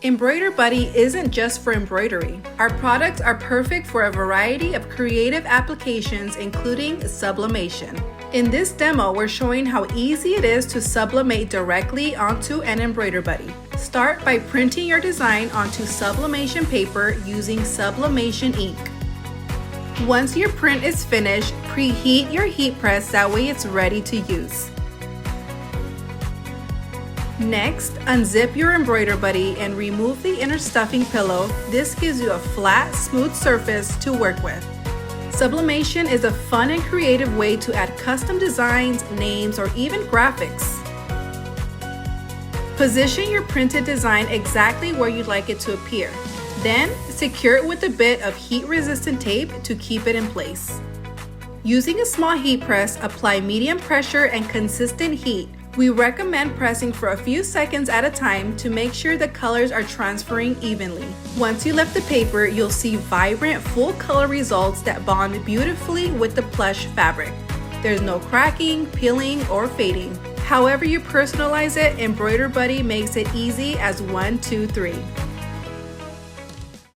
Embroider Buddy isn't just for embroidery. Our products are perfect for a variety of creative applications, including sublimation. In this demo, we're showing how easy it is to sublimate directly onto an Embroider Buddy. Start by printing your design onto sublimation paper using sublimation ink. Once your print is finished, preheat your heat press, that way it's ready to use. Next, unzip your Embroider Buddy and remove the inner stuffing pillow. This gives you a flat, smooth surface to work with. Sublimation is a fun and creative way to add custom designs, names, or even graphics. Position your printed design exactly where you'd like it to appear. Then, secure it with a bit of heat-resistant tape to keep it in place. Using a small heat press, apply medium pressure and consistent heat. We recommend pressing for a few seconds at a time to make sure the colors are transferring evenly. Once you lift the paper, you'll see vibrant, full color results that bond beautifully with the plush fabric. There's no cracking, peeling, or fading. However you personalize it, Embroider Buddy makes it easy as 1, 2, 3.